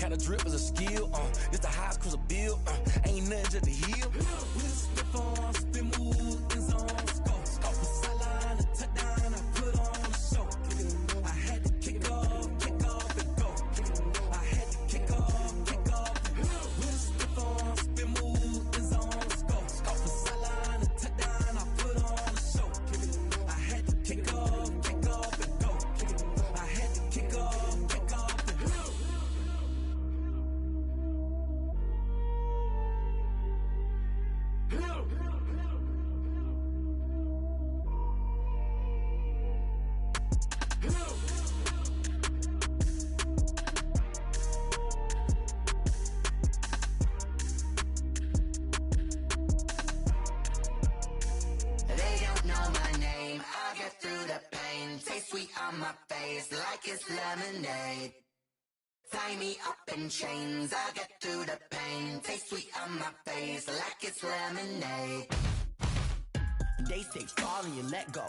Had a drip as a skill, this the highest cruise a bill, ain't nothing just to heal. We just slip on, spin move, in zone, scope. Off the sideline, a touchdown, I put on the show. I had to kick off, and go. I had to kick off, and go. We just slip on, spin move, in zone, scope. Off the sideline, a touchdown, I put on the show. I had to kick off, and go. I had to kick off, and go. They don't know my name, I get through the pain. Taste sweet on my face like it's lemonade. Tie me up in chains, I get through the pain. Taste sweet on my face like it's lemonade. They say fall and you let go,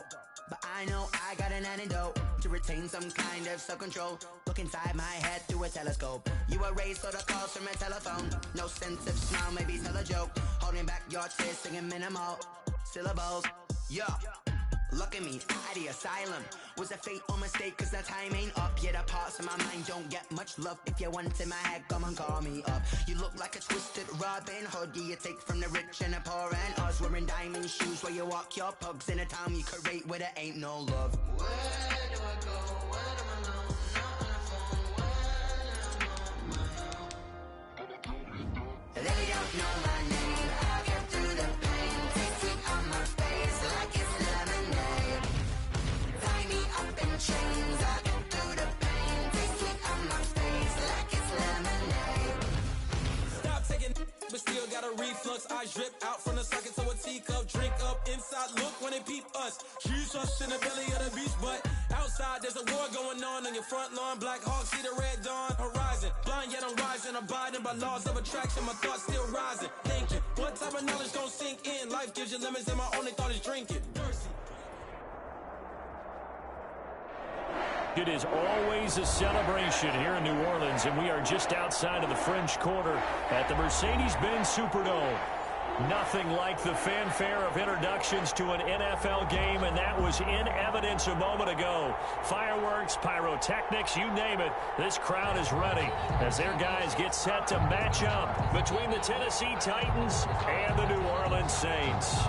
but I know I got an antidote to retain some kind of self-control. Look inside my head through a telescope. You erase all the calls from a telephone. No sense of smile, maybe tell a joke. Holding back your tears, singing minimal syllables. Yeah, look at me, out of the asylum. Was a fate or mistake, cause the time ain't up. Yet the parts of my mind don't get much love. If you want in my head, come and call me up. You look like a twisted Robin Hood. Yeah, you take from the rich and the poor and us. Wearing diamond shoes where you walk your pugs. In a town you create where there ain't no love. Where do I go? When I'm alone? Not on the phone. When I'm on my own. They don't know my name. I get through the pain. Taste sweet on my face like it's lemonade. Tie me up in chains. I get through the pain. Taste sweet on my face like it's lemonade. Stop taking, but still got a reflux. Eyes drip out from the socket to a teacup. Drink up inside, look when they peep us. She's us in the belly of the beast, but outside there's a war going on your front lawn. Black Hawk, see the red dawn horizon. Blind yet I'm rising, abiding by laws of attraction. My thoughts still rising, thinking what type of knowledge gon' sink in? Life gives you lemons and my only thought is drinking. It is always a celebration here in New Orleans, and we are just outside of the French Quarter at the Mercedes-Benz Superdome. Nothing like the fanfare of introductions to an NFL game, and that was in evidence a moment ago. Fireworks, pyrotechnics, you name it, this crowd is ready as their guys get set to match up between the Tennessee Titans and the New Orleans Saints.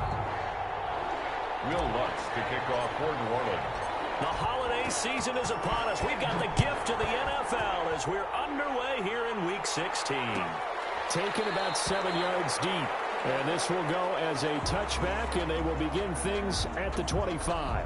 Will Lutz to kick off for New Orleans. The holiday season is upon us. We've got the gift of the NFL as we're underway here in Week 16. Taken about 7 yards deep. And this will go as a touchback, and they will begin things at the 25.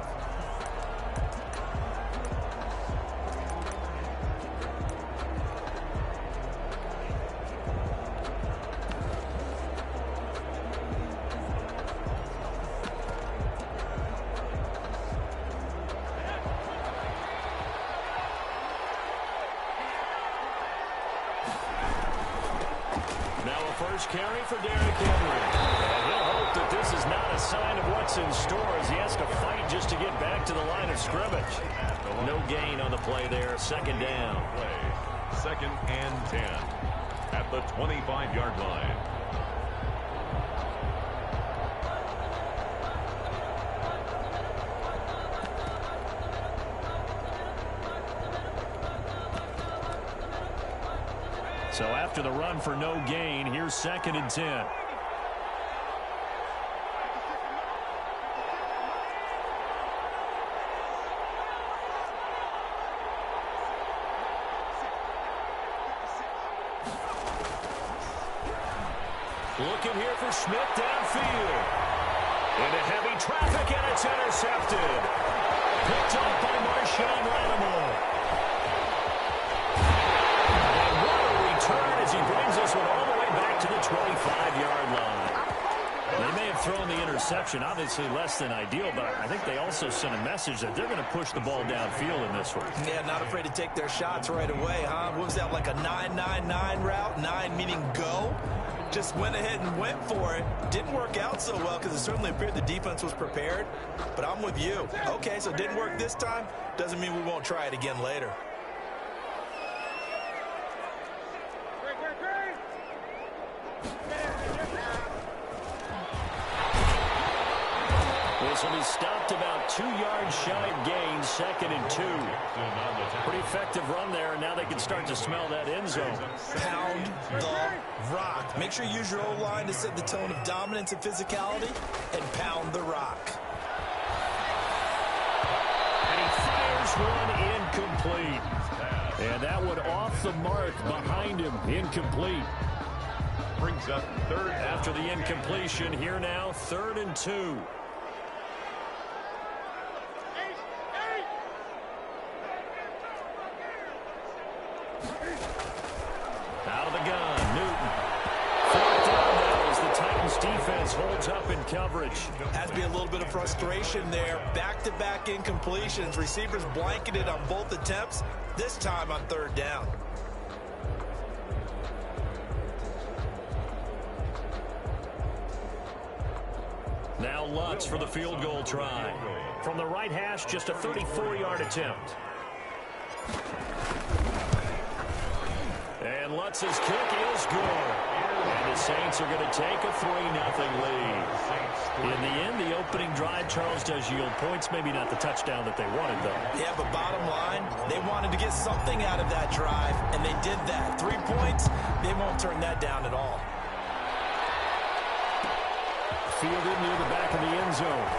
First carry for Derrick Henry. And he'll hope that this is not a sign of what's in store as he has to fight just to get back to the line of scrimmage. No gain on the play there. Second down. Second and 10 at the 25-yard line. So after the run for no gain, here's second and 10. Looking here for Smith downfield. Into heavy traffic, and it's intercepted. Picked up by Marshawn Lattimore. As he brings this one all the way back to the 25-yard line. They may have thrown the interception, obviously less than ideal, but I think they also sent a message that they're going to push the ball downfield in this one. Yeah, not afraid to take their shots right away, huh? What was that, like a 9-9-9 route? 9 meaning go? Just went ahead and went for it. Didn't work out so well because it certainly appeared the defense was prepared, but I'm with you. Okay, so it didn't work this time. Doesn't mean we won't try it again later. This will be stopped about 2 yards shy of gain, 2nd and 2. Pretty effective run there, and now they can start to smell that end zone. Pound the rock. Make sure you use your O-line to set the tone of dominance and physicality, and pound the rock. And he fires one incomplete. And that one off the mark behind him, incomplete. Brings up 3rd after the incompletion. Here now, 3rd and 2. Out of the gun, Newton. 4th down now as the Titans defense holds up in coverage. Has to be a little bit of frustration there. Back-to-back incompletions. Receivers blanketed on both attempts, this time on 3rd down. Now Lutz for the field goal try. From the right hash, just a 34-yard attempt. And Lutz's kick is good. And the Saints are going to take a 3-0 lead. In the end, the opening drive, Charles, does yield points. Maybe not the touchdown that they wanted, though. Yeah, but bottom line, they wanted to get something out of that drive, and they did that. 3 points, they won't turn that down at all. Fielded near the back of the end zone.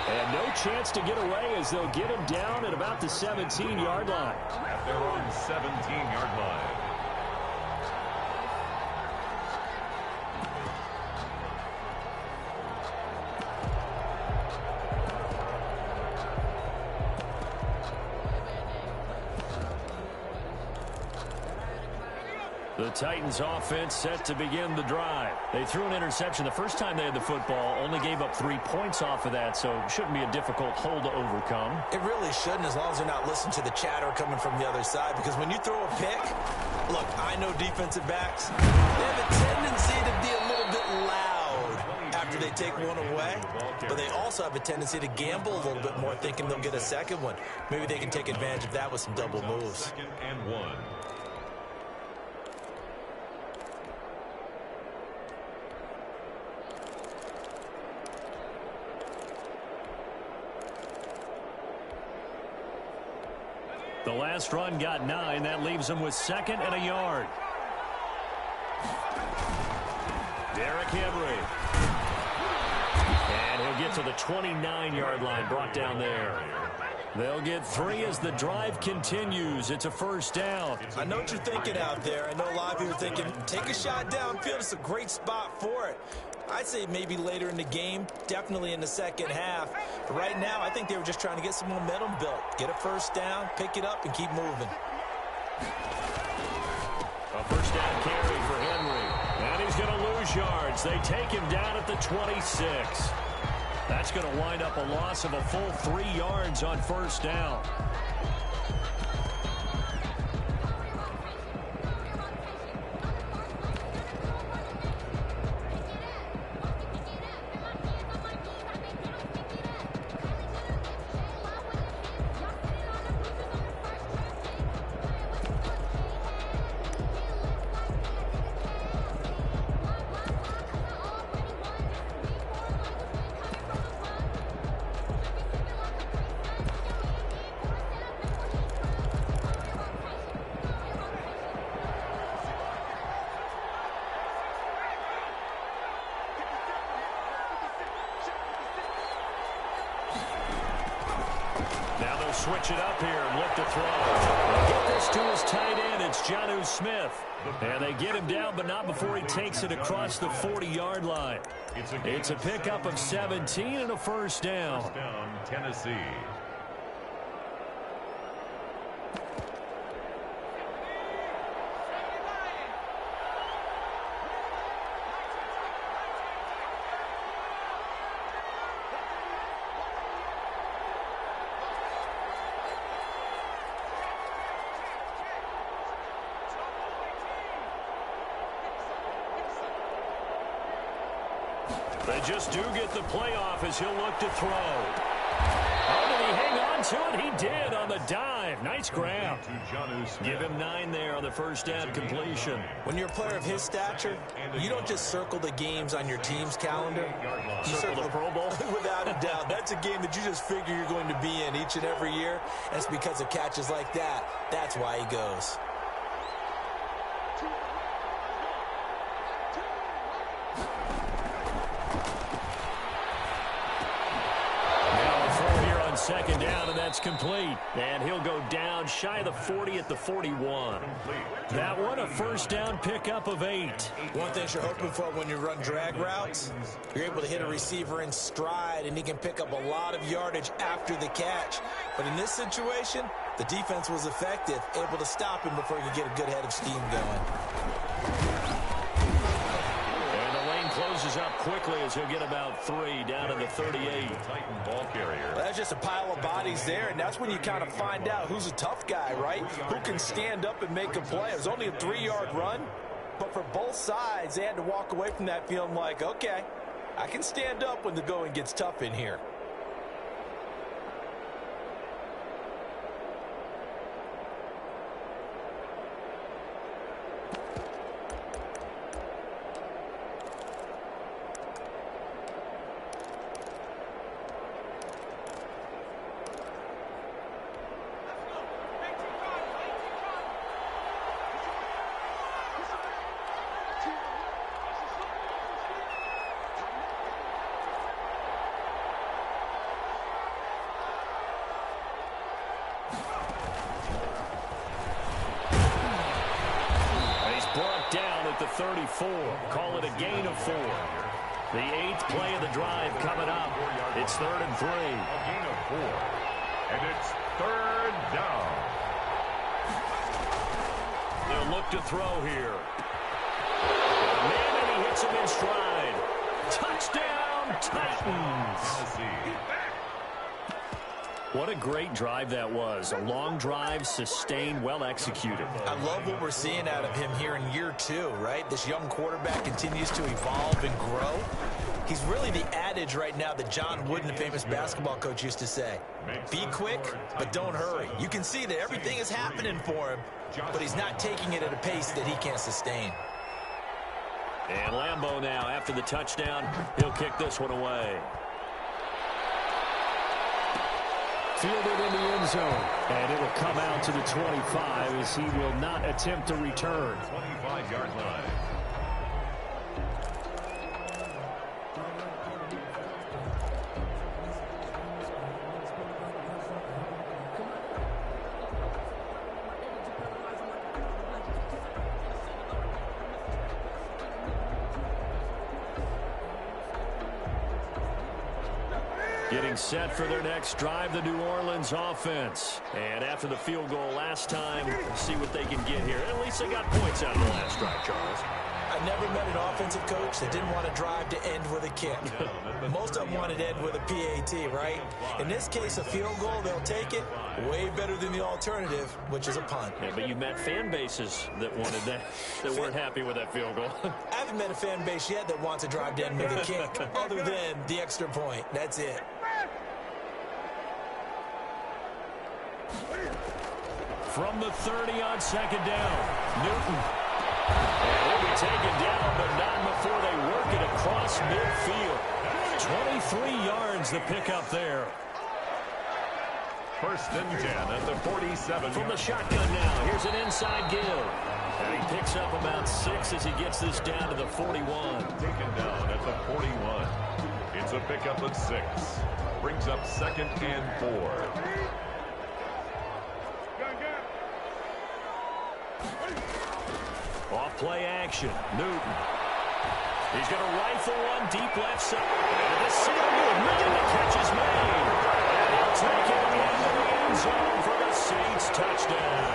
And no chance to get away as they'll get him down at about the 17-yard line. At their own 17-yard line. The Titans offense set to begin the drive. They threw an interception the first time they had the football, only gave up 3 points off of that, so it shouldn't be a difficult hole to overcome. It really shouldn't, as long as they're not listening to the chatter coming from the other side, because when you throw a pick, look, I know defensive backs, they have a tendency to be a little bit loud after they take one away, but they also have a tendency to gamble a little bit more, thinking they'll get a second one. Maybe they can take advantage of that with some double moves. 2nd and 1. The last run got 9. That leaves them with 2nd and a yard. Derrick Henry. And he'll get to the 29-yard line, brought down there. They'll get 3 as the drive continues. It's a 1st down. I know what you're thinking out there. I know a lot of you are thinking, take a shot downfield. It's a great spot for it. I'd say maybe later in the game, definitely in the second half. But right now, I think they were just trying to get some momentum built. Get a 1st down, pick it up, and keep moving. A 1st down carry for Henry. And he's going to lose yards. They take him down at the 26. That's going to wind up a loss of a full 3 yards on 1st down. Switch it up here and look to throw. They get this to his tight end. It's Jonnu Smith. And they get him down, but not before he takes it across the 40-yard line. It's a pickup of 17 and a 1st down. 1st down, Tennessee. They just do get the playoff as he'll look to throw. Oh, did he hang on on to it. He did on the dive. Nice grab. Give him 9 there on the first down completion. When you're a player of his stature, you don't just circle the games on your team's calendar. You Circle the Pro Bowl? Without a doubt. That's a game that you just figure you're going to be in each and every year. And it's because of catches like that. That's why he goes. Second down, and that's complete. And he'll go down shy of the 40 at the 41. That one, a first down pickup of 8. One thing you're hoping for when you run drag routes, you're able to hit a receiver in stride, and he can pick up a lot of yardage after the catch. But in this situation, the defense was effective, able to stop him before he could get a good head of steam going. Closes up quickly as he'll get about 3 down to the 38. Titan ball carrier. That's just a pile of bodies there, and that's when you kind of find out who's a tough guy, right? Who can stand up and make a play. It was only a 3-yard run, but for both sides, they had to walk away from that feeling like, okay, I can stand up when the going gets tough in here. The 34. Call it a gain of 4. The 8th play of the drive coming up. It's 3rd and 3. A gain of 4. And it's 3rd down. They'll look to throw here. Man, and he hits him in stride. Touchdown, Titans. What a great drive that was. A long drive, sustained, well executed. I love what we're seeing out of him here in year 2, right? This young quarterback continues to evolve and grow. He's really the adage right now that John Wooden, the famous basketball coach, used to say. Be quick, but don't hurry. You can see that everything is happening for him, but he's not taking it at a pace that he can't sustain. And Lambeau now, after the touchdown, he'll kick this one away. Fielded in the end zone, and it will come out to the 25 as he will not attempt to return. 25-yard line. Getting set for their next drive, the New Orleans offense. And after the field goal last time, see what they can get here. At least they got points out of the last drive, Charles. I never met an offensive coach that didn't want to drive to end with a kick. Most of them wanted to end with a PAT, right? In this case, a field goal, they'll take it. Way better than the alternative, which is a punt. Yeah, but you've met fan bases that wanted that, that weren't happy with that field goal. I haven't met a fan base yet that wants to drive to end with a kick, other than the extra point. That's it. From the 30 on second down, Newton. And he'll be taken down, but not before they work it across midfield. 23 yards the pickup there. 1st and 10 at the 47. From the shotgun now, here's an inside give. And he picks up about 6 as he gets this down to the 41. Taken down at the 41. It's a pickup of 6. Brings up 2nd and 4. Off play action, Newton. He's going to rifle one deep left side. And the single Newton, the catch is made. And he'll take it into the end zone for the Saints touchdown.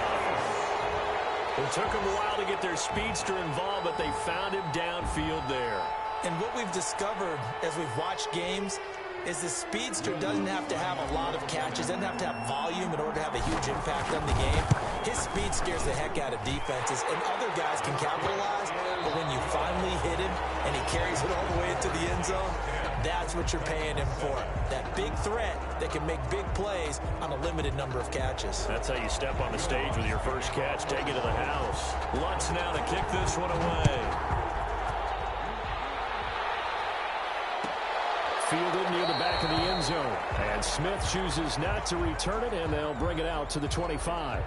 It took them a while to get their speedster involved, but they found him downfield there. And what we've discovered as we've watched games is the speedster doesn't have to have a lot of catches, doesn't have to have volume in order to have a huge impact on the game. His speed scares the heck out of defenses, and other guys can capitalize, but when you finally hit him and he carries it all the way into the end zone, That's what you're paying him for. That big threat that can make big plays on a limited number of catches. That's how you step on the stage with your first catch. Take it to the house. Lutz now to kick this one away. Fielded near the back of the end zone. And Smith chooses not to return it, and they'll bring it out to the 25.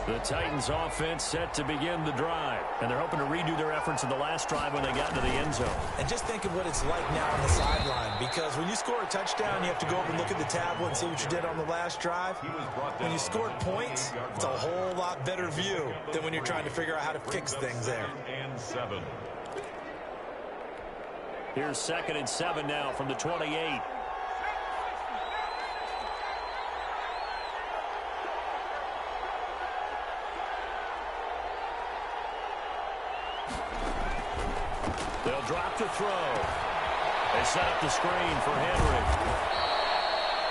The Titans offense set to begin the drive, and they're hoping to redo their efforts in the last drive when they got into the end zone. And just think of what it's like now on the sideline, because when you score a touchdown, you have to go over and look at the tablet and see what you did on the last drive. When you scored points, it's a whole lot better view than when you're trying to figure out how to fix things there. Here's 2nd and 7 now from the 28. They'll drop the throw. They set up the screen for Henry.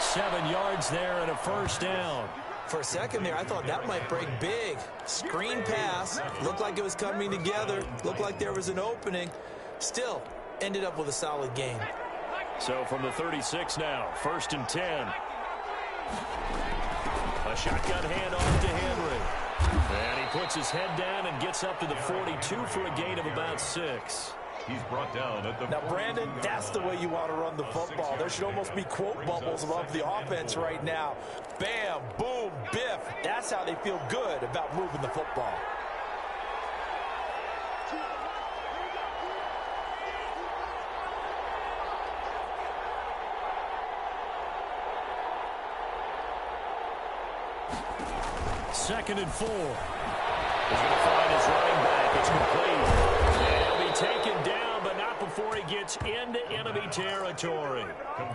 7 yards there and a first down. For a second there, I thought that might break big. Screen pass. Looked like it was coming together. Looked like there was an opening. Still, ended up with a solid game. So from the 36 now, 1st and 10. A shotgun handoff to Henry. And he puts his head down and gets up to the 42 for a gain of about 6. He's brought down at the Now, Brandon, that's the way you want to run the football. There should almost be quote bubbles above the offense right now. Bam, boom, biff. That's how they feel good about moving the football. Second and 4. He's going to find his running back. It's complete. And he'll be taken down, but not before he gets into enemy territory.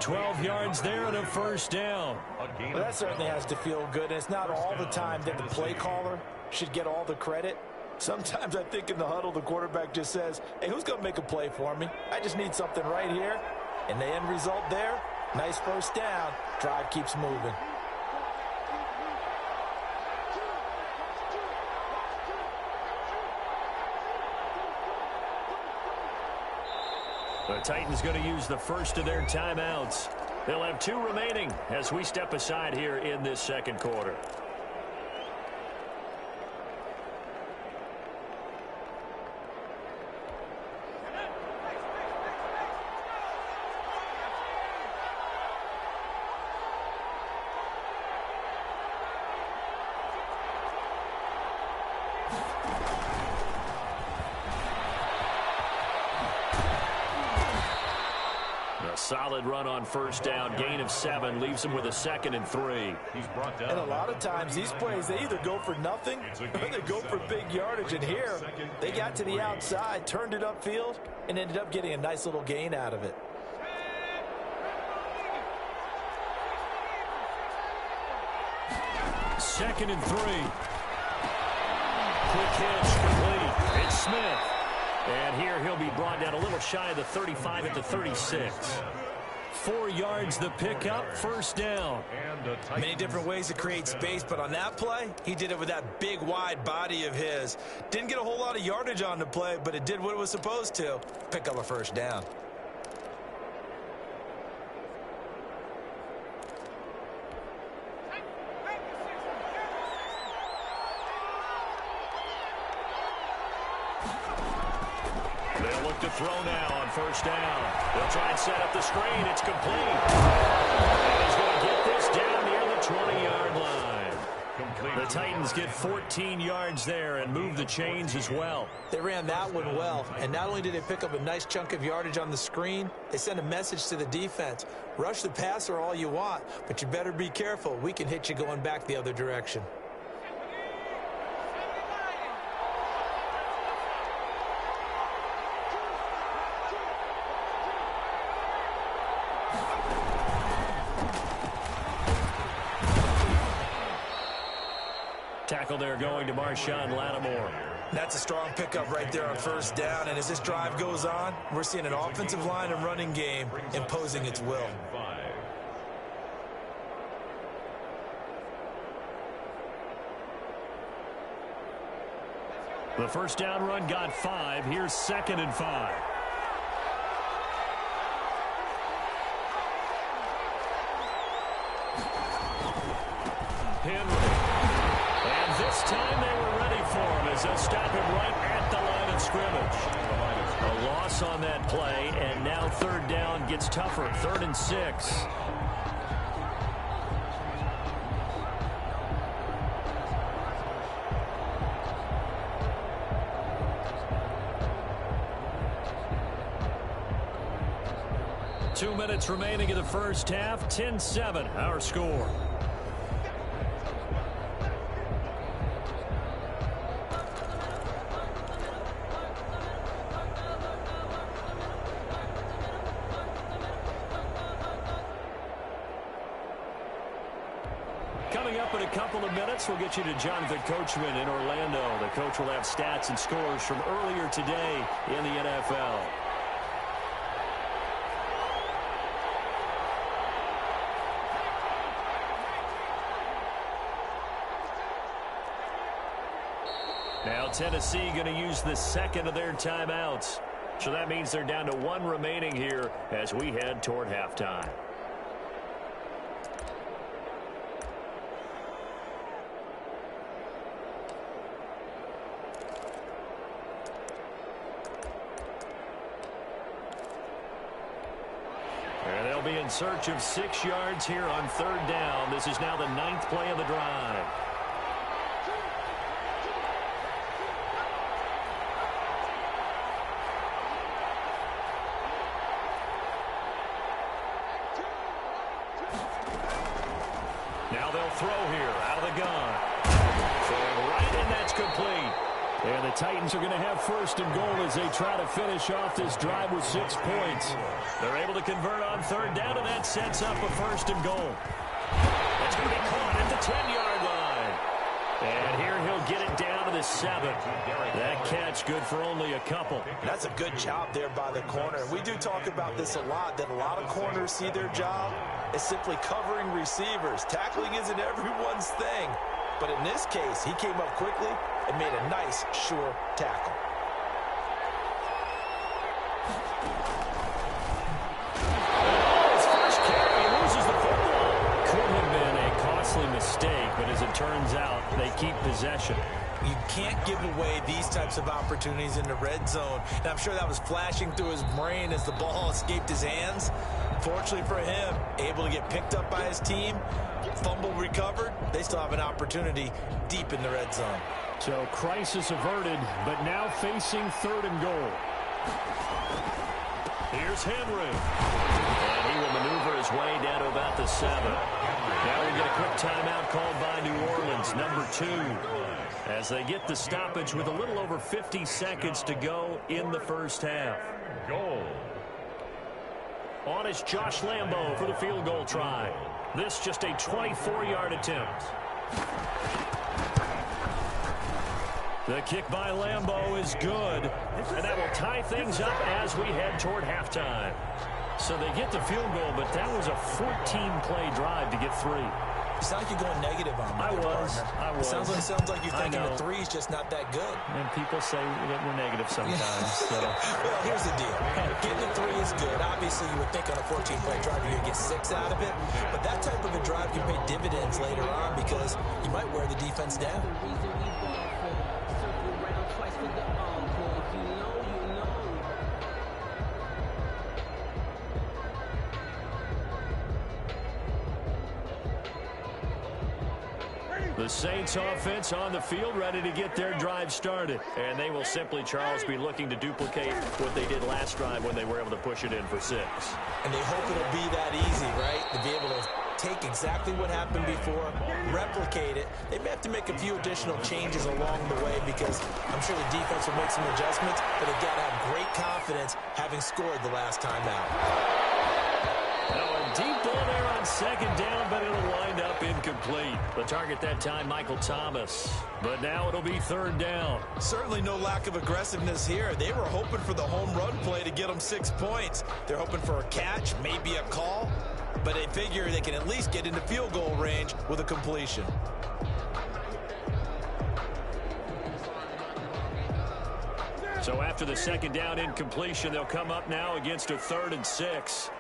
12 yards there and a first down. Well, that certainly has to feel good. And it's not all the time that the play caller should get all the credit. Sometimes I think in the huddle, the quarterback just says, hey, who's going to make a play for me? I just need something right here. And the end result there, nice first down. Drive keeps moving. The Titans going to use the first of their timeouts. They'll have 2 remaining as we step aside here in this second quarter. Solid run on first down. Gain of 7 leaves him with a 2nd and 3. He's brought down. And a lot of times these plays, they either go for nothing or they go for big yardage. And here, they got to the outside, turned it upfield, and ended up getting a nice little gain out of it. Second and 3. Quick hitch complete. It's Smith. And here he'll be brought down a little shy of the 35 at the 36. 4 yards the pickup, first down. Many different ways to create space, but on that play, he did it with that big, wide body of his. Didn't get a whole lot of yardage on the play, but it did what it was supposed to. Pick up a first down. To throw now on first down. They'll try and set up the screen. It's complete. And he's going to get this down near the 20-yard line. Complete. The Titans get 14 yards there and move the chains as well. They ran that one well, and not only did they pick up a nice chunk of yardage on the screen, they sent a message to the defense. Rush the passer all you want, but you better be careful. We can hit you going back the other direction. Tackle there going to Marshawn Lattimore. That's a strong pickup right there on first down, and as this drive goes on, we're seeing an offensive line and running game imposing its will. The first down run got 5. Here's 2nd and 5. Henry. And this time they were ready for him as they'll stop him right at the line of scrimmage. A loss on that play, and now 3rd down gets tougher. 3rd and 6. Two minutes remaining in the first half. 10-7, our score. Coming up in a couple of minutes, we'll get you to Jonathan Coachman in Orlando. The coach will have stats and scores from earlier today in the NFL. Now Tennessee going to use the 2nd of their timeouts. So that means they're down to 1 remaining here as we head toward halftime. And they'll be in search of 6 yards here on 3rd down. This is now the 9th play of the drive. Now they'll throw here out of the gun. Throwing right, and that's complete. And the Titans are going to have 1st and goal as they try to finish off this drive with 6 points. They're able to convert on 3rd down, and that sets up a 1st and goal. That's going to be caught at the 10-yard line. And here he'll get it down to the 7. That catch good for only a couple. That's a good job there by the corner. We do talk about this a lot, that a lot of corners see their job as simply covering receivers. Tackling isn't everyone's thing. But in this case, he came up quickly and made a nice, sure tackle. His first carry, loses the football. Could have been a costly mistake, but as it turns out, they keep possession. You can't give away these types of opportunities in the red zone. And I'm sure that was flashing through his brain as the ball escaped his hands. Fortunately for him, able to get picked up by his team, fumble recovered. They still have an opportunity deep in the red zone. So crisis averted, but now facing 3rd and goal. Here's Henry. And he will maneuver his way down to about the 7. Now we get a quick timeout called by New Orleans, number 2. As they get the stoppage with a little over 50 seconds to go in the first half. Goal. On is Josh Lambo for the field goal try. This just a 24-yard attempt. The kick by Lambo is good, and that will tie things up as we head toward halftime. So they get the field goal, but that was a 14-play drive to get 3. You sound like you're going negative on me. I was. It sounds like you're thinking the 3 is just not that good. And people say that we're negative sometimes. So. Well, here's the deal. Getting the 3 is good. Obviously, you would think on a 14-play drive you're going to get 6 out of it. But that type of a drive can pay dividends later on because you might wear the defense down. The Saints offense on the field ready to get their drive started. And they will simply, Charles, be looking to duplicate what they did last drive when they were able to push it in for 6. And they hope it'll be that easy, right? To be able to take exactly what happened before, replicate it. They may have to make a few additional changes along the way because I'm sure the defense will make some adjustments, but they've got to have great confidence having scored the last time out. Now a deep ball there on 2nd down, but it'll wind up incomplete. The target that time, Michael Thomas. But now it'll be 3rd down. Certainly no lack of aggressiveness here. They were hoping for the home run play to get them 6 points. They're hoping for a catch, maybe a call, but they figure they can at least get into field goal range with a completion. So after the second down incompletion, they'll come up now against a 3rd and 6.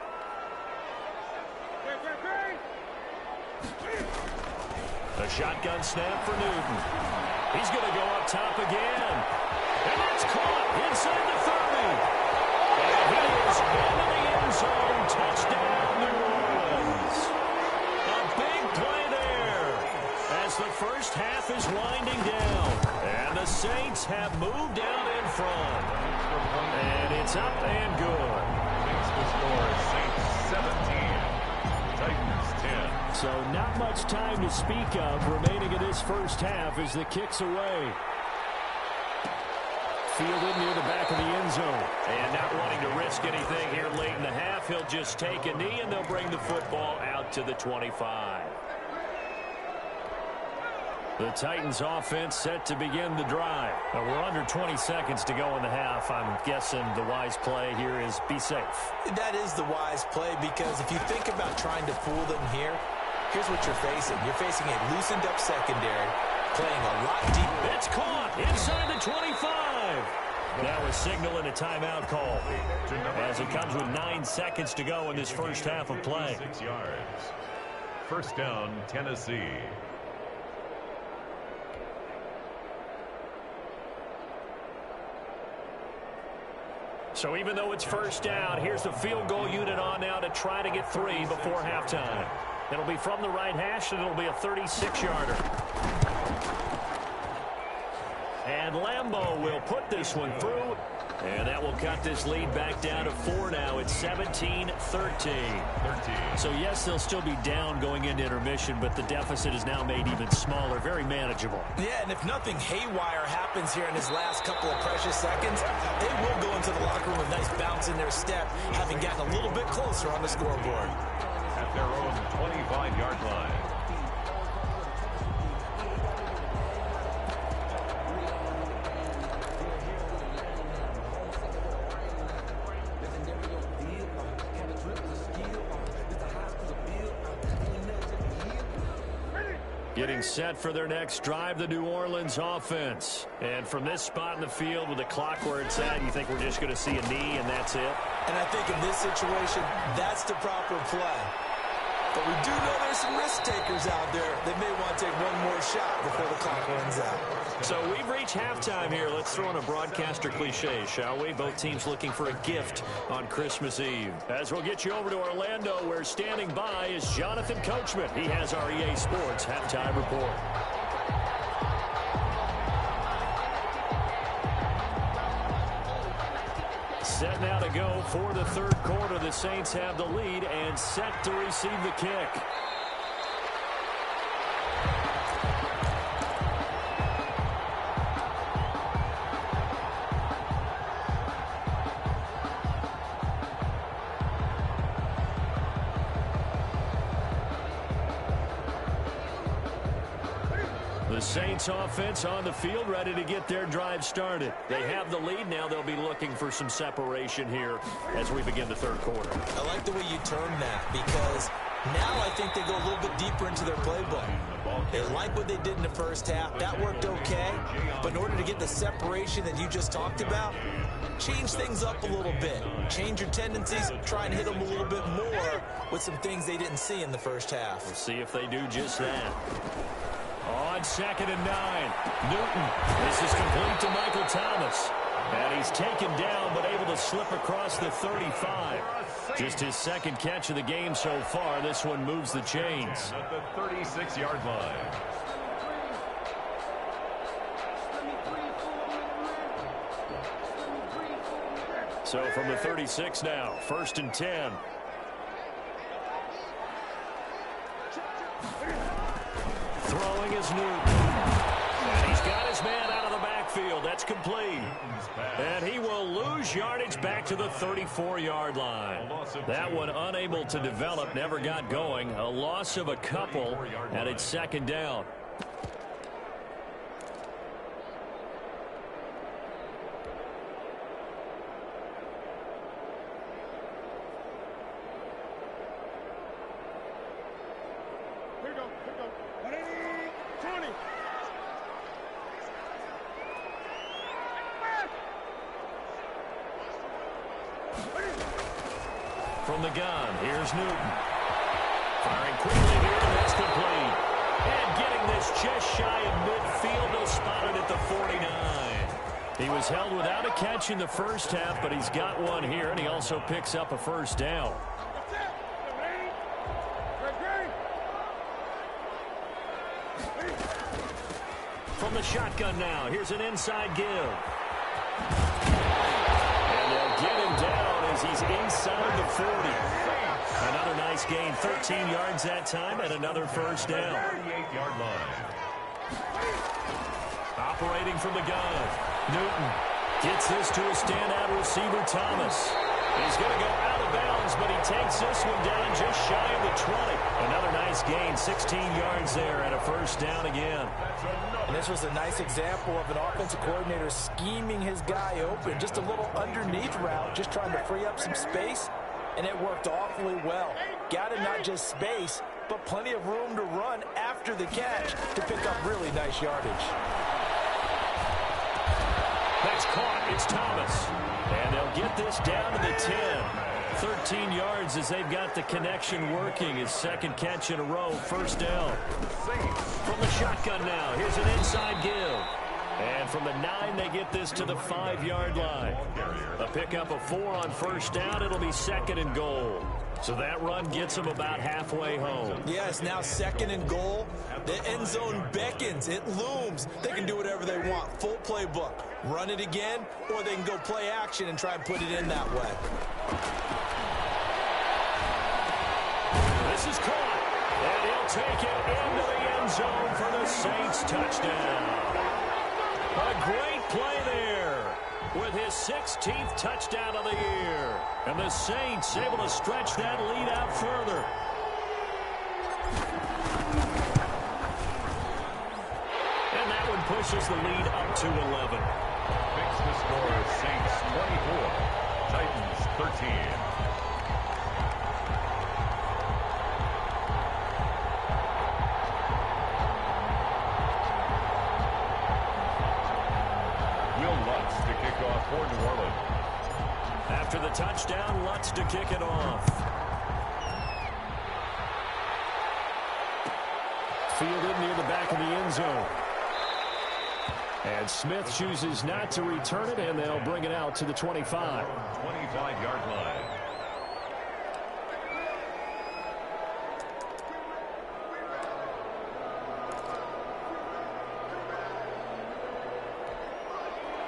A shotgun snap for Newton. He's going to go up top again. And that's caught inside the 30. And he is into the end zone. Touchdown, New Orleans. A big play there as the first half is winding down. And the Saints have moved out in front. And it's up and good. The score is Saints 17. Titans 10. So not much time to speak of remaining in this first half as the kick's away. Fielded near the back of the end zone. And not wanting to risk anything here late in the half, he'll just take a knee and they'll bring the football out to the 25. The Titans offense set to begin the drive. Now we're under 20 seconds to go in the half. I'm guessing the wise play here is be safe. That is the wise play because if you think about trying to fool them here, here's what you're facing. You're facing a loosened up secondary, playing a lot deeper. It's caught inside the 25. That was signaling a timeout call as it comes with 9 seconds to go in this first half of play. 6 yards. First down, Tennessee. So even though it's first down, here's the field goal unit on now to try to get 3 before halftime. It'll be from the right hash, and it'll be a 36-yarder. And Lambeau will put this one through, and that will cut this lead back down to 4 now. It's 17-13. So, yes, they'll still be down going into intermission, but the deficit is now made even smaller, very manageable. Yeah, and if nothing haywire happens here in his last couple of precious seconds, they will go into the locker room with a nice bounce in their step, having gotten a little bit closer on the scoreboard. At their own 25-yard line. Getting set for their next drive, the New Orleans offense. And from this spot in the field with the clock where it's at, you think we're just going to see a knee and that's it? And I think in this situation, that's the proper play. But we do know there's some risk takers out there that may want to take one more shot before the clock runs out. So we've reached halftime here. Let's throw in a broadcaster cliche, shall we? Both teams looking for a gift on Christmas Eve. As we'll get you over to Orlando, where standing by is Jonathan Coachman. He has our EA Sports halftime report. Set now to go for the third quarter. The Saints have the lead and set to receive the kick. The Saints offense on the field ready to get their drive started. They have the lead. Now they'll be looking for some separation here as we begin the third quarter. I like the way you term that because now I think they go a little bit deeper into their playbook. They like what they did in the first half. That worked okay. But in order to get the separation that you just talked about, change things up a little bit. Change your tendencies. Try and hit them a little bit more with some things they didn't see in the first half. We'll see if they do just that. On 2nd and 9, Newton. This is complete to Michael Thomas. And he's taken down but able to slip across the 35. Just his second catch of the game so far. This one moves the chains. At the 36-yard line. So from the 36 now, 1st and 10. Throwing is Newton. And he's got his man out of the backfield. That's complete. And he will lose yardage back to the 34-yard line. That one unable to develop, never got going. A loss of a couple, and it's 2nd down. From the gun, here's Newton. Firing quickly here, and that's complete. And getting this just shy of midfield, they'll spot it at the 49. He was held without a catch in the first half, but he's got one here, and he also picks up a first down. From the shotgun now, here's an inside give. And they'll get him down as he's inside the 40. Another nice gain, 13 yards that time, and another first down. 38-yard line. Operating from the gun, Newton gets this to a standout receiver, Thomas. He's going to go out of bounds, but he takes this one down just shy of the 20. Another nice gain, 16 yards there, and a first down again. And this was a nice example of an offensive coordinator scheming his guy open. Just a little underneath route, just trying to free up some space, and it worked awfully well. Got him not just space, but plenty of room to run after the catch to pick up really nice yardage. That's caught. It's Thomas. And they'll get this down to the 10. 13 yards as they've got the connection working. His second catch in a row. First down. From the shotgun now. Here's an inside give. And from the 9, they get this to the 5-yard line. A pickup of 4 on first down. It'll be second and goal. So that run gets them about halfway home. Yes, now second and goal. The end zone beckons. It looms. They can do whatever they want. Full playbook. Run it again, or they can go play action and try and put it in that way. This is caught. And he'll take it into the end zone for the Saints touchdown. A great play there with his 16th touchdown of the year. And the Saints able to stretch that lead out further. And that one pushes the lead up to 11. Makes the score Saints 24, Titans 13. For New Orleans. After the touchdown, Lutz to kick it off. Fielded near the back of the end zone. And Smith chooses not to return it, and they'll bring it out to the 25. 25-yard line.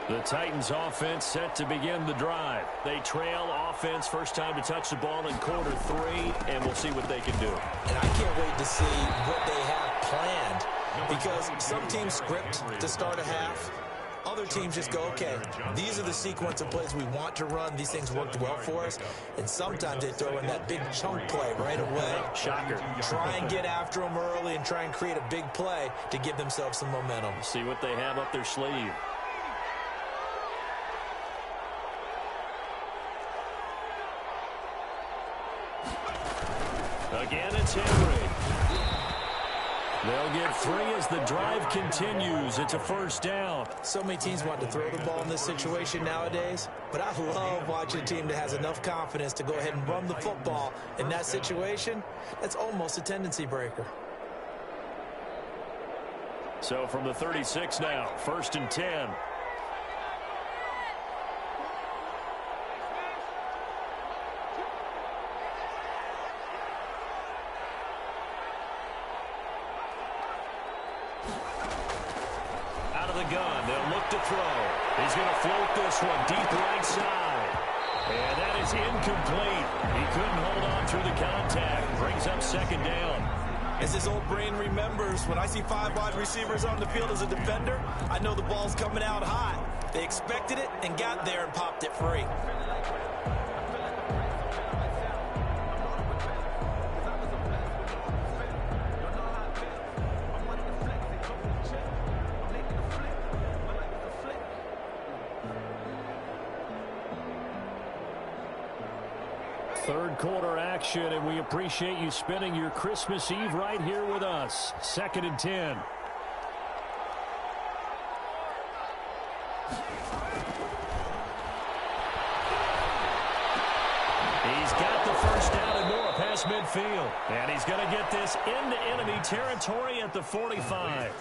The Titans offense set to begin the drive. They trail offense, first time to touch the ball in quarter 3, and we'll see what they can do. And I can't wait to see what they have planned, because some teams script to start a half. Other teams just go, okay, these are the sequence of plays we want to run. These things worked well for us. And sometimes they throw in that big chunk play right away. Shocker. Try and get after them early and try and create a big play to give themselves some momentum. See what they have up their sleeve. Again, it's Henry. They'll get 3 as the drive continues. It's a first down. So many teams want to throw the ball in this situation nowadays, but I love watching a team that has enough confidence to go ahead and run the football in that situation. That's almost a tendency breaker. So from the 36 now, first and 10. Gun. They'll look to throw. He's going to float this one deep right side. And that is incomplete. He couldn't hold on through the contact. Brings up second down. As his old brain remembers, when I see 5 wide receivers on the field as a defender, I know the ball's coming out hot. They expected it and got there and popped it free. Third quarter action, and we appreciate you spending your Christmas Eve right here with us. Second and 10. He's got the first down and more past midfield. And he's going to get this into enemy territory at the 45.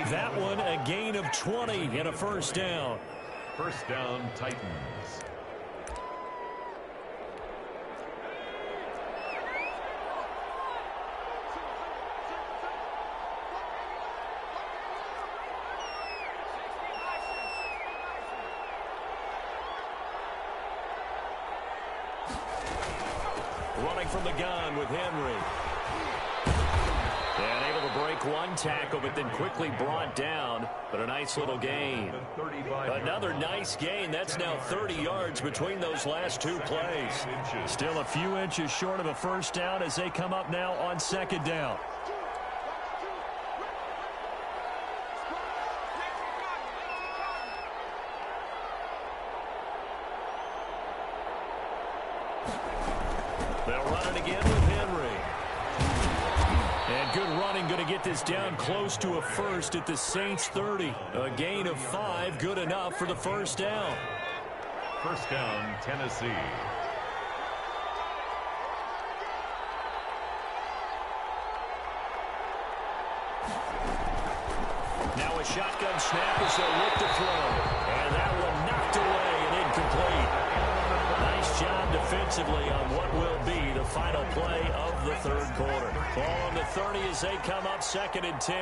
That one a gain of 20 and a first down. First down, Titans. Running from the gun with Henry. And able to break one tackle, but then quickly brought down. But a nice little gain. Another nice gain. That's now 30 yards between those last two plays. Still a few inches short of a first down as they come up now on second down. They'll run it again with Henry. And good running, going to get this down close to a first at the Saints 30. A gain of 5, good enough for the first down. First down, Tennessee. Now a shotgun snap as they'll look to throw. And that one knocked away and incomplete. Nice job defensively on what will be the final play of the third quarter. Ball on the 30 as they come up second and 10.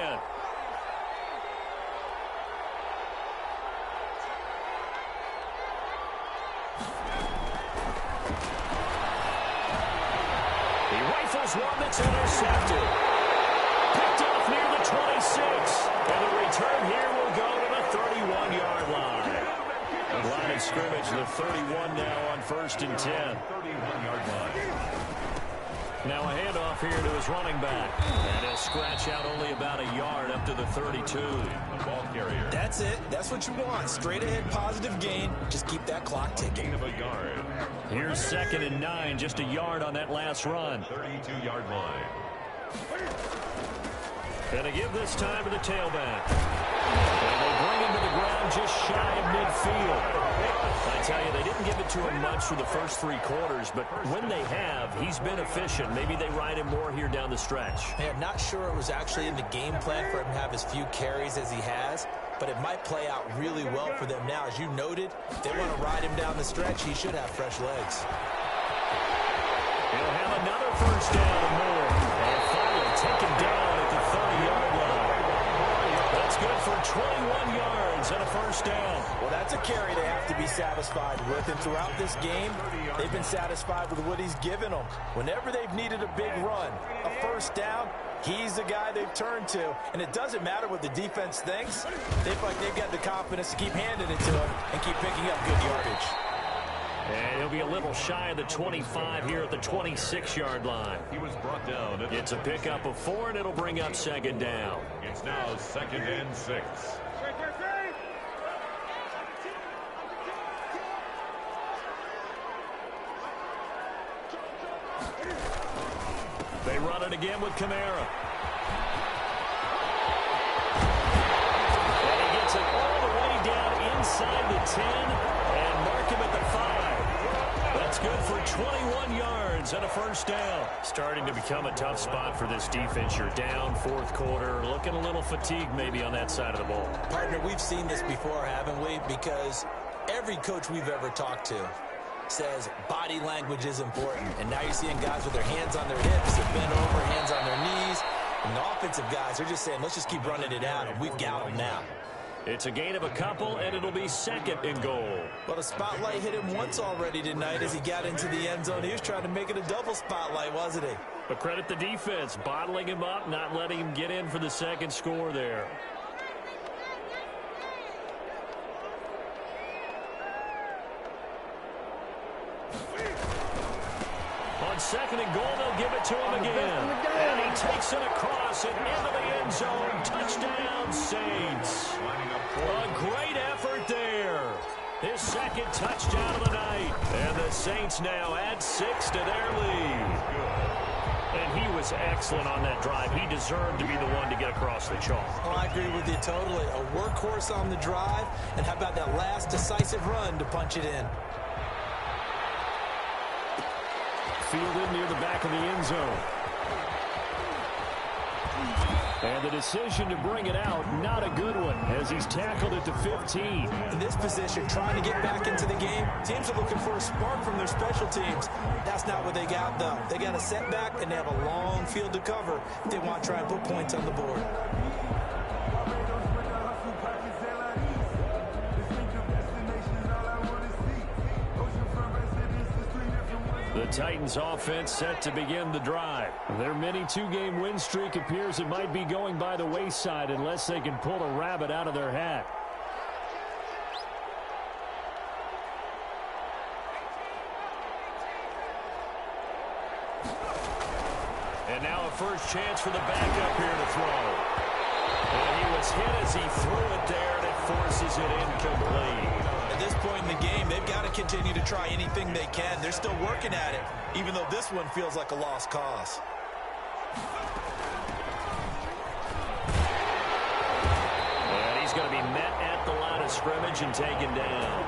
He rifles one that's intercepted. Picked off near the 26. And the return here will go to the 31-yard line. The line of scrimmage, the 31 now on first and 10. 31-yard line. Now a handoff here to his running back. And he'll scratch out only about a yard up to the 32. The ball carrier. That's it. That's what you want. Straight ahead, positive gain. Just keep that clock ticking. Gain of a yard. Here's second and 9, just a yard on that last run. 32-yard line. And they give this time to the tailback. And they bring him to the ground just shy of midfield. I tell you, they didn't give it to him much for the first 3 quarters, but when they have, he's been efficient. Maybe they ride him more here down the stretch. Hey, I'm not sure it was actually in the game plan for him to have as few carries as he has, but it might play out really well for them now. As you noted, if they want to ride him down the stretch, he should have fresh legs. He'll have another first down and more. And finally taken down at the 30-yard line. That's good for 21 yards and a first down. Well, that's a carry they have to be satisfied with. And throughout this game, they've been satisfied with what he's given them. Whenever they've needed a big run, a first down, he's the guy they've turned to. And it doesn't matter what the defense thinks. They feel like they've got the confidence to keep handing it to him and keep picking up good yardage. And he'll be a little shy of the 25 here at the 26-yard line. He was brought down. It's a pickup of 4, and it'll bring up second down. It's now second and 6. They run it again with Kamara. And he gets it all the way down inside the 10 and mark him at the 5. That's good for 21 yards and a first down. Starting to become a tough spot for this defense. You're down fourth quarter, looking a little fatigued maybe on that side of the ball. Partner, we've seen this before, haven't we? Because every coach we've ever talked to says body language is important. And now you're seeing guys with their hands on their hips, they're bent over, hands on their knees. And the offensive guys are just saying, let's just keep running it out, and we've got them now. It's a gain of a couple, and it'll be second and goal. Well, the spotlight hit him once already tonight as he got into the end zone. He was trying to make it a double spotlight, wasn't he? But credit the defense, bottling him up, not letting him get in for the second score there. On second and goal, they'll give it to him again. And he takes it across and into the end zone. Touchdown, Saints. A great effort there. His second touchdown of the night. And the Saints now add 6 to their lead. And he was excellent on that drive. He deserved to be the one to get across the chalk. Oh, I agree with you totally. A workhorse on the drive. And how about that last decisive run to punch it in? fielded near the back of the end zone. And the decision to bring it out, not a good one, as he's tackled at the 15. In this position, trying to get back into the game, teams are looking for a spark from their special teams. That's not what they got, though. They got a setback, and they have a long field to cover if they want to try and put points on the board. The Titans offense set to begin the drive. Their mini two-game win streak appears it might be going by the wayside unless they can pull a rabbit out of their hat. And now a first chance for the backup here to throw. And he was hit as he threw it there, and it forces it incomplete. At this point in the game, they've got to continue to try anything they can. They're still working at it, even though this one feels like a lost cause. And he's going to be met at the line of scrimmage and taken down.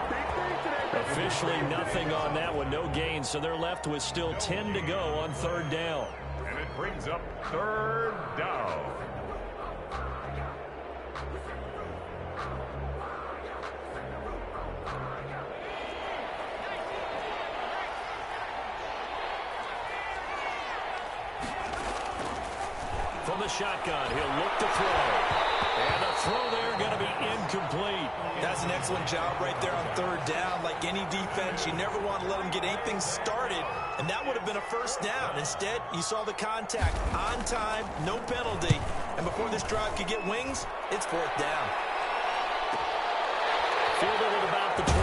Officially nothing on that one, no gain, so they're left with still 10 to go on third down. And it brings up third down. From the shotgun, he'll look to throw. And the throw there going to be incomplete. That's an excellent job right there on third down. Like any defense, you never want to let them get anything started, and that would have been a first down. Instead, you saw the contact on time, no penalty, and before this drive could get wings, it's fourth down. Fielded at about the 28.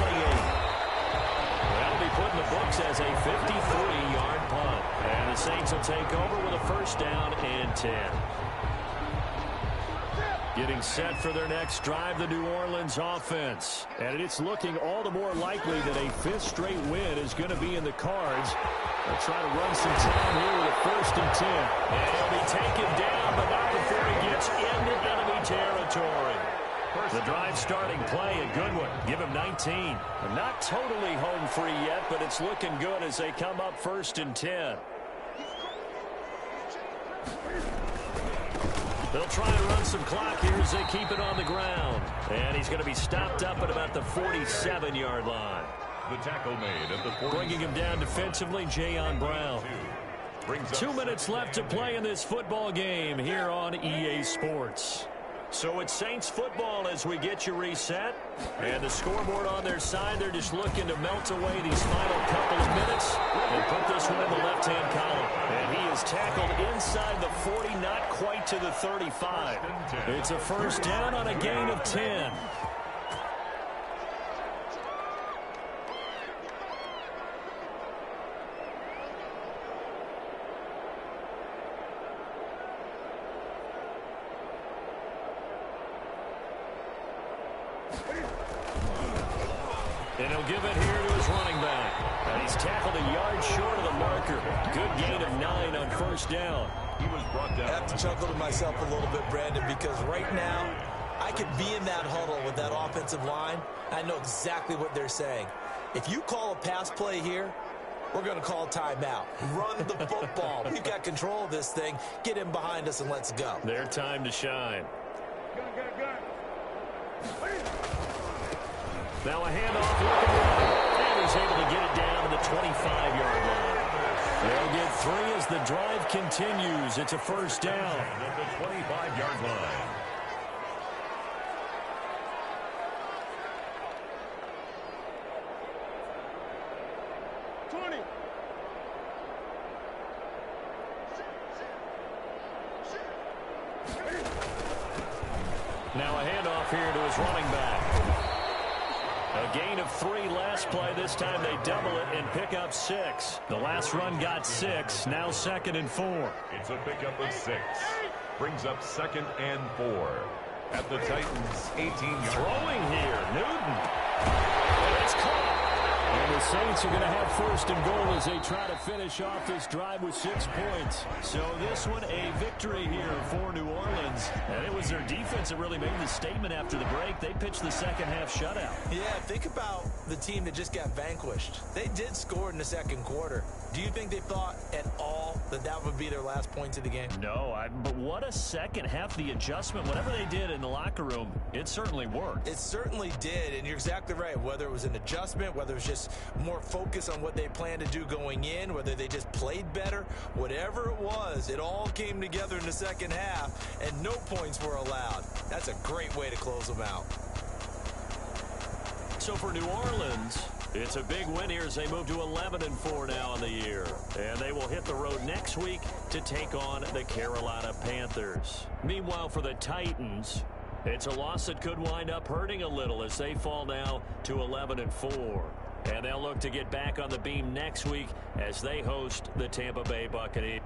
That'll be put in the books as a 53-yard punt. And the Saints will take over with a first down and 10. Getting set for their next drive, the New Orleans offense. And it's looking all the more likely that a fifth straight win is going to be in the cards. They'll try to run some time here with a first and 10. And he'll be taken down, but not before he gets into enemy territory. The drive starting play, a good one. Give him 19. And not totally home free yet, but it's looking good as they come up first and 10. They'll try and run some clock here as they keep it on the ground. And he's going to be stopped up at about the 47-yard line. The tackle made at the 40. Bringing him down defensively, Jayon Brown. 2 minutes left to play in this football game here on EA Sports. So it's Saints football as we get you reset. And the scoreboard on their side, they're just looking to melt away these final couple of minutes and put this one in the left-hand column. And he is tackled inside the 40, not quite to the 35. It's a first down on a gain of 10. And he'll give it here to his running back. And he's tackled a yard short of the marker. Good gain of 9 on first down. He was brought down. I have to chuckle to myself a little bit, Brandon, because right now I could be in that huddle with that offensive line. I know exactly what they're saying. If you call a pass play here, we're going to call a timeout. Run the football. We've got control of this thing. Get him behind us and let's go. Their time to shine. Now a handoff looking right. And he's able to get it down to the 25-yard line. They'll get 3 as the drive continues. It's a first down. At the 25-yard line. Now a handoff here to his running back. A gain of 3 last play. This time they double it and pick up 6. The last run got 6. Now 2nd and 4. It's a pickup of 6. Brings up 2nd and 4. At the Titans' 18-yard. Throwing here, Newton. And it's caught. And the Saints are going to have first and goal as they try to finish off this drive with 6 points. So this one a victory here for New Orleans. And it was their defense that really made the statement after the break. They pitched the second half shutout. Yeah, think about the team that just got vanquished. They did score in the second quarter. Do you think they thought at all that that would be their last points of the game? No, but what a second half. The adjustment, whatever they did in the locker room, it certainly worked. It certainly did, and you're exactly right. Whether it was an adjustment, whether it was just more focus on what they planned to do going in, whether they just played better, whatever it was, it all came together in the second half, and no points were allowed. That's a great way to close them out. So for New Orleans, it's a big win here as they move to 11-4 now in the year. And they will hit the road next week to take on the Carolina Panthers. Meanwhile, for the Titans, it's a loss that could wind up hurting a little as they fall now to 11-4. And they'll look to get back on the beam next week as they host the Tampa Bay Buccaneers.